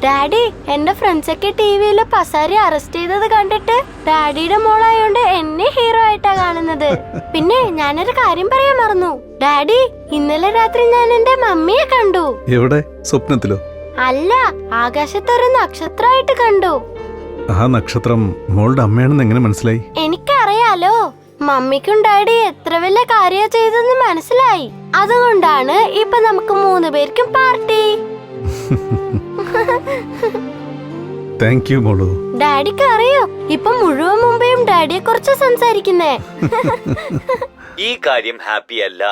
Daddy, എന്റെ ഫ്രണ്ട്സൊക്കെ ടിവിയില് പസാരി arrest ചെയ്തത് കണ്ടിട്ട് ഡാഡിയുടെ മോളായോണ്ട് എന്നെ ഹീറോ ആയിട്ടാ കാണുന്നത്. പിന്നെ ഞാനൊരു കാര്യം പറയാൻ മറന്നു. ഡാഡി, ഇന്നലെ രാത്രി ഞാൻ എന്റെ മമ്മിയെ കണ്ടു. എവിടെ? സ്വപ്നത്തിലോ? അല്ല, ആകാശത്തൊരു നക്ഷത്രമായിട്ട് കണ്ടു. ആ നക്ഷത്രം മോളുടെ അമ്മയാണെന്ന് എങ്ങനെ മനസ്സിലായി? എനിക്കറിയാലോ, മമ്മിക്കും ഡാഡി എത്ര വലിയ കാര്യ ചെയ്തെന്ന് മനസ്സിലായി. അതുകൊണ്ടാണ് ഇപ്പൊ നമുക്ക് 3 പേർക്കും പാർട്ടി. താങ്ക് യു മോളു. ഡാഡിക്ക് അറിയോ, ഇപ്പൊ മുഴുവൻ മുംബൈയും ഡാഡിയെ കുറിച്ച് സംസാരിക്കുന്നേ. ഈ കാര്യം ഹാപ്പി അല്ല,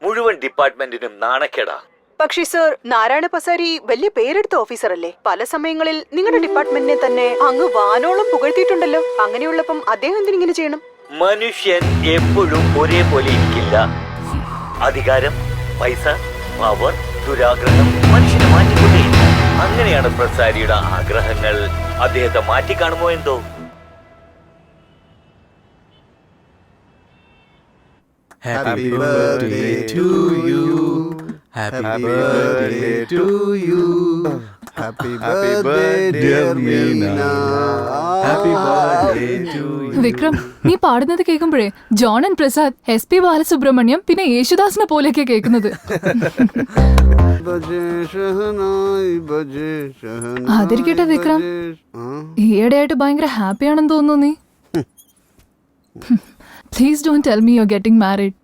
മുഴുവൻ ഡിപ്പാർട്ട്മെന്റിനും നാണക്കേടാ. പക്ഷേ സർ, നാരായണ പസാരി വലിയ പേരെടുത്ത ഓഫീസർ അല്ലേ? പല സമയങ്ങളിൽ നിങ്ങളുടെ ഡിപ്പാർട്ട്മെന്റിനെ തന്നെ അങ്ങ് വാനോളം പുകഴ്ത്തിയിട്ടുണ്ടല്ലോ. അങ്ങനെയുള്ളപ്പം അദ്ദേഹം എന്തിനിങ്ങനെ ചെയ്യണം? മനുഷ്യൻ എപ്പോഴും ഒരേപോലെ ഇരിക്കില്ല. അധികാരം, പൈസ, പവർ, ദുരാഗ്രഹം മനുഷ്യനെ മാറ്റിക്കൊണ്ടേയില്ല. അങ്ങനെയാണ് പ്രസാരിയുടെ ആഗ്രഹങ്ങൾ. അദ്ദേഹത്തെ മാറ്റിക്കാണുമോ എന്തോ. Happy birthday to you. Happy birthday to you. Happy birthday dear Meena. Happy birthday to you. Vikram, നീ പാടുന്നത് കേൾക്കുമ്പോഴേ John and Prasad, SP Balasubrahmanyam, പിന്നെ യേശുദാസിനെ പോലെയൊക്കെ കേൾക്കുന്നത്. അതിരിക്കട്ടെ വിക്രം, ഈയിടെയായിട്ട് ഭയങ്കര ഹാപ്പിയാണെന്ന് തോന്നുന്നു നീ. Please don't tell me you are getting married.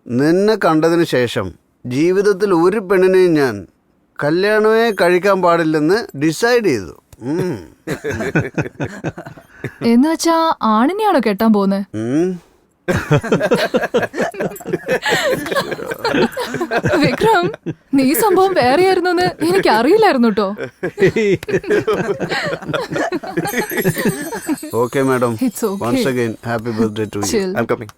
നിന്നെ കണ്ടതിന് ശേഷം ജീവിതത്തിൽ ഒരു പെണ്ണിനെയും ഞാൻ കല്യാണമേ കഴിക്കാൻ പാടില്ലെന്ന് ഡിസൈഡ് ചെയ്തു. എന്ന് വെച്ചാ ആണിനെയാണോ കെട്ടാൻ പോകുന്നത്? വിക്രം, നീ സംഭവം വേറെയായിരുന്നു എന്ന് എനിക്ക് അറിയില്ലായിരുന്നു കേട്ടോ. Okay madam, It's okay. once again happy birthday to you. Chill. I'm coming.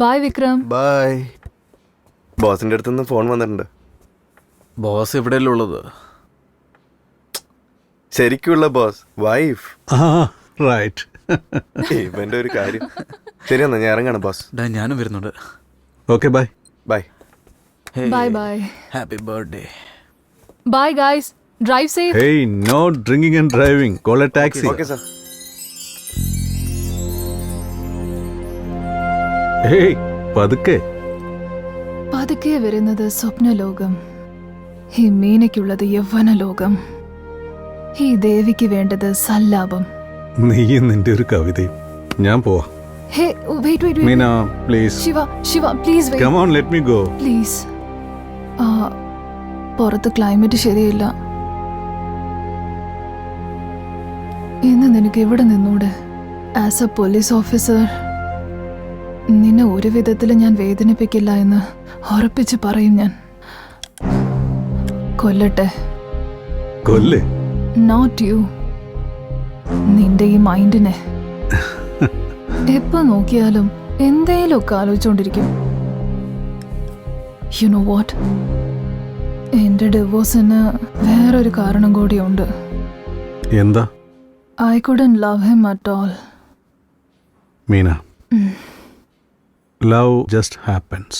Bye Vikram. Bye. ബോസിന്റെ അടുത്ത് നിന്ന് ഫോൺ വന്നിട്ടുണ്ട്. ബോസ് എവിടെയല്ലേ ഉള്ളത്? ശരിക്കുള്ള ബോസ്, വൈഫ്. റൈറ്റ്. ഇവന്റെ ഒരു കാര്യം. ശരിയെന്നാ, ഞാൻ ഇറങ്ങാണ് ബോസ്. ഞാനും വരുന്നുണ്ട്. Okay bye. Bye. Bye bye. Happy birthday. Bye guys, drive safe. Hey, no drinking and driving. Call a taxi. Okay sir. Hey, പതുക്കെ. പതുക്കെ വരുന്നത് സ്വപ്നലോകം, ഈ മീനയ്ക്കുള്ളത് യൗവന ലോകം, ഈ ദേവിക്ക് വേണ്ടത് സല്ലാപം. നീയും നിന്റെ ഒരു കവിതയും. ഞാൻ പോവാ. Hey, wait wait Meena, please. Shiva please wait. Come on, let me go. Please. പുറത്ത് ക്ലൈമറ്റ് ശരിയില്ല. ഇന്ന് നിനക്ക് ഇവിടെ നിന്നൂടെ? ആസ് എ പോലീസ് ഓഫീസർ നിന്നെ ഒരു വിധത്തിൽ ഞാൻ വേദനിപ്പിക്കില്ല എന്ന് ഉറപ്പിച്ച് പറയും. ഞാൻ കൊല്ലട്ടെ. കൊല്ലേ? നോട്ട് യു, നിന്റെ ഈ മൈൻഡിനെ. എപ്പോ നോക്കിയാലും എന്തേലൊക്കെ ആലോചിച്ചോണ്ടിരിക്കും. യു നോ വാട്ട്, എന്റെ ഡിവോഴ്സിന് വേറൊരു കാരണം കൂടിയുണ്ട്. എന്താ? I couldn't love him at all. Meena, love just happens.